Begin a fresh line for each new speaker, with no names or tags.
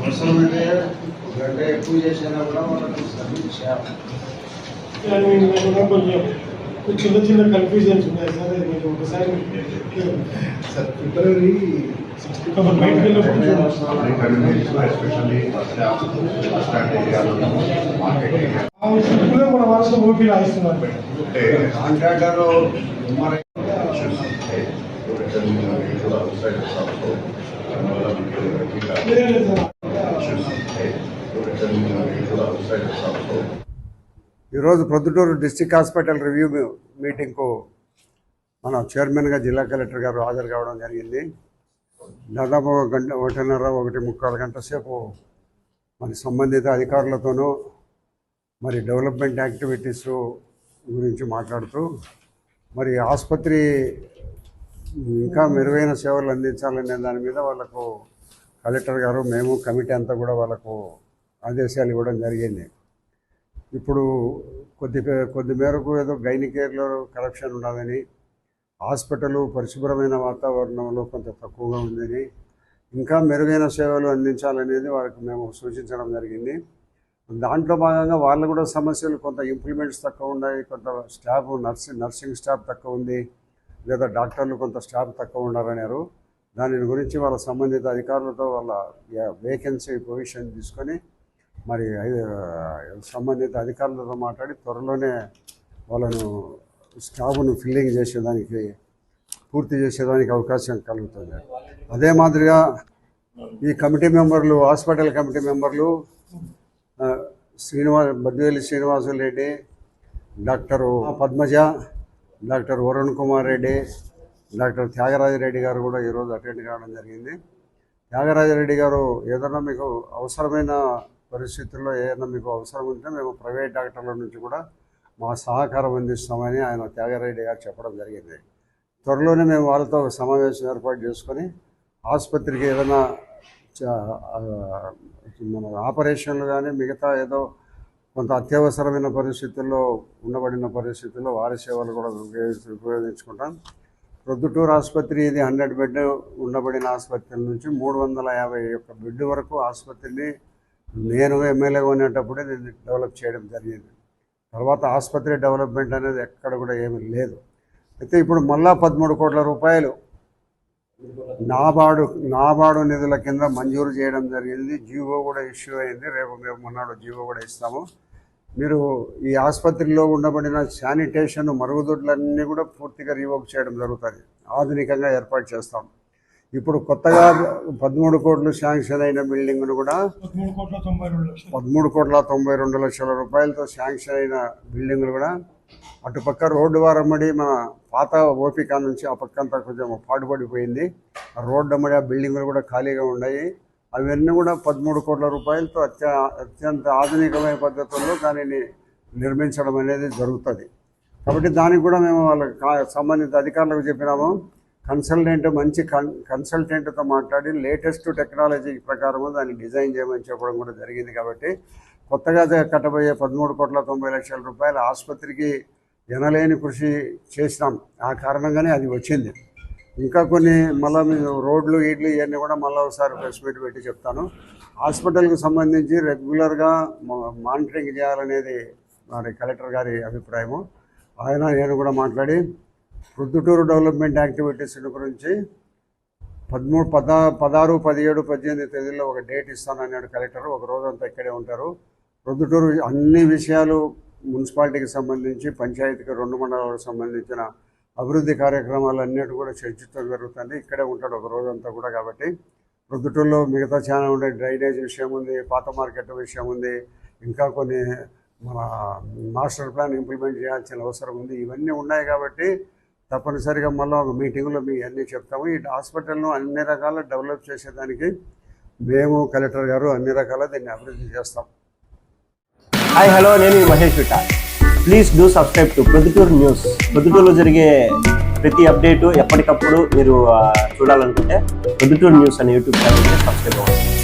అవసరమైతే గంట ఎక్కువ చేసినా కూడా వాళ్ళకి సర్వీస్ చేయాలి.
కొంచెం చిన్న చిన్న కన్ఫ్యూజన్స్ ఉన్నాయి సార్. మీరు ఒకసారి
సార్ ఫిబ్రవరి
బయటకు వెళ్ళినప్పుడు మన మనసులో ఓపీ రాయిస్తున్నారు.
కాంట్రాక్టర్ ఈరోజు ప్రొద్దుటూరు డిస్ట్రిక్ట్ హాస్పిటల్ రివ్యూ మీటింగ్కు మన చైర్మన్గా జిల్లా కలెక్టర్ గారు హాజరు కావడం జరిగింది. దాదాపు 1.5-1.25 గంటల సేపు మరి సంబంధిత అధికారులతోనూ మరి డెవలప్మెంట్ యాక్టివిటీస్ గురించి మాట్లాడుతూ మరి ఆసుపత్రి ఇంకా మెరుగైన సేవలు అందించాలనే దాని మీద వాళ్ళకు కలెక్టర్ గారు మేము కమిటీ అంతా కూడా వాళ్ళకు ఆదేశాలు ఇవ్వడం జరిగింది. ఇప్పుడు కొద్ది మేరకు ఏదో గైనికేర్లో కరప్షన్ ఉన్నదని, హాస్పిటల్ పరిశుభ్రమైన వాతావరణంలో కొంత తక్కువగా ఉందని, ఇంకా మెరుగైన సేవలు అందించాలనేది వాళ్ళకి మేము సూచించడం జరిగింది. దాంట్లో భాగంగా వాళ్ళు కూడా సమస్యలు కొంత ఇంప్లిమెంట్స్ తక్కువ ఉన్నాయి, కొంత స్టాఫ్ నర్సింగ్ స్టాఫ్ తక్కువ ఉంది, లేదా డాక్టర్లు కొంత స్టాఫ్ తక్కువ ఉన్నారన్నారు. దాని గురించి వాళ్ళ సంబంధిత అధికారులతో వాళ్ళ వేకెన్సీ పొజిషన్ తీసుకొని మరి సంబంధిత అధికారులతో మాట్లాడి త్వరలోనే వాళ్ళను స్టాఫ్ను ఫిల్లింగ్ చేసేదానికి పూర్తి చేసేదానికి అవకాశం కలుగుతుంది. అదే మాదిరిగా ఈ కమిటీ మెంబర్లు, హాస్పిటల్ కమిటీ మెంబర్లు Baddiveli Srinivasulu Reddy, doctor Padmaja, doctor Varun Kumar Reddy, doctor Thyagaraja Reddy గారు కూడా ఈరోజు అటెండ్ కావడం జరిగింది. త్యాగరాజరెడ్డి గారు ఏదైనా మీకు అవసరమైన పరిస్థితుల్లో ఏదైనా మీకు అవసరం ఉంటే మేము ప్రైవేట్ డాక్టర్ల నుంచి కూడా మా సహకారం అందిస్తామని ఆయన త్యాగరెడ్డి గారు చెప్పడం జరిగింది. త్వరలోనే మేము వాళ్ళతో సమావేశం ఏర్పాటు చేసుకొని ఆసుపత్రికి ఏదైనా మన ఆపరేషన్లు కానీ మిగతా ఏదో కొంత అత్యవసరమైన పరిస్థితుల్లో ఉండబడిన పరిస్థితుల్లో వారి సేవలు కూడా ఉపయోగించుకుంటాం. ప్రొద్దుటూరు ఆసుపత్రి ఇది 100 బెడ్ ఉండబడిన ఆసుపత్రి నుంచి 351 బెడ్ వరకు ఆసుపత్రిని నేను ఎమ్మెల్యేగా ఉండేటప్పుడే నేను డెవలప్ చేయడం జరిగింది. తర్వాత ఆసుపత్రి డెవలప్మెంట్ అనేది ఎక్కడ కూడా ఏమీ లేదు. అయితే ఇప్పుడు మళ్ళా 13 కోట్ల రూపాయలు నాబార్డు నిధుల కింద మంజూరు చేయడం జరిగింది. జీవో కూడా ఇష్యూ అయింది. రేపు మేము మొన్నడు జీవో కూడా ఇస్తాము. మీరు ఈ ఆసుపత్రిలో ఉండబడిన శానిటేషన్ మరుగుదొడ్లన్నీ కూడా పూర్తిగా రీవోక్ చేయడం జరుగుతుంది. ఆధునికంగా ఏర్పాటు చేస్తాం. ఇప్పుడు కొత్తగా 13 కోట్లు శాంక్షన్ అయిన బిల్డింగ్ను కూడా 13,92 లక్షల రూపాయలతో శాంక్షన్ అయిన బిల్డింగ్లు కూడా అటుపక్క రోడ్డు వారమ్మడి మన పాత ఓపిక నుంచి ఆ పక్కంతా కొంచెం పాటుపడిపోయింది. ఆ రోడ్డు అమ్మడి ఆ బిల్డింగ్లు కూడా ఖాళీగా ఉన్నాయి. అవన్నీ కూడా 13 కోట్ల రూపాయలతో అత్యంత ఆధునికమైన పద్ధతుల్లో దానిని నిర్మించడం అనేది జరుగుతుంది. కాబట్టి దానికి కూడా మేము వాళ్ళ సంబంధిత అధికారులకు చెప్పినాము. మంచి కన్సల్టెంట్తో మాట్లాడి లేటెస్ట్ టెక్నాలజీ ప్రకారం దాన్ని డిజైన్ చేయమని చెప్పడం కూడా జరిగింది. కాబట్టి కొత్తగా కట్టబోయే 13,90 లక్షల రూపాయల ఆసుపత్రికి ఎనలేని కృషి చేసినాం. ఆ కారణంగానే అది వచ్చింది. ఇంకా కొన్ని మళ్ళీ మీరు రోడ్లు ఇవన్నీ కూడా మళ్ళీ ఒకసారి ప్రెస్ మీట్ పెట్టి చెప్తాను. హాస్పిటల్కి సంబంధించి రెగ్యులర్గా మానిటరింగ్ చేయాలనేది మరి కలెక్టర్ గారి అభిప్రాయము. నేను కూడా మాట్లాడి ప్రొద్దుటూరు డెవలప్మెంట్ యాక్టివిటీస్ గురించి 16, 17, 18 తేదీల్లో ఒక డేట్ ఇస్తానన్నాడు కలెక్టర్. ఒక రోజంతా ఇక్కడే ఉంటారు. ప్రొద్దుటూరు అన్ని విషయాలు మున్సిపాలిటీకి సంబంధించి, పంచాయతీకి 2 మండలాలకు సంబంధించిన అభివృద్ధి కార్యక్రమాలన్నిటి కూడా చర్చించడం జరుగుతుంది. ఇక్కడే ఉంటాడు ఒక రోజంతా కూడా. కాబట్టి ప్రొద్దుటూరులో మిగతా చాలా ఉండే డ్రైనేజ్ విషయం ఉంది, పాత మార్కెట్ విషయం ఉంది, ఇంకా కొన్ని మన మాస్టర్ ప్లాన్ ఇంప్లిమెంట్ చేయాల్సిన అవసరం ఉంది. ఇవన్నీ ఉన్నాయి. కాబట్టి తప్పనిసరిగా మళ్ళీ ఒక మీటింగ్లో మీ అన్నీ చెప్తాము. ఈ హాస్పిటల్ను అన్ని రకాల డెవలప్ చేసేదానికి మేము కలెక్టర్ గారు అన్ని రకాల దీన్ని అభివృద్ధి చేస్తాం.
హాయ్, హలో, నేను మహేష్ విట. Please do subscribe to Proddatur news. ప్రొద్దుటూరులో జరిగే ప్రతి అప్డేటు ఎప్పటికప్పుడు మీరు చూడాలనుకుంటే ప్రొద్దుటూరు న్యూస్ అనే యూట్యూబ్ ఛానల్ని సబ్స్క్రైబ్ అవ్వండి.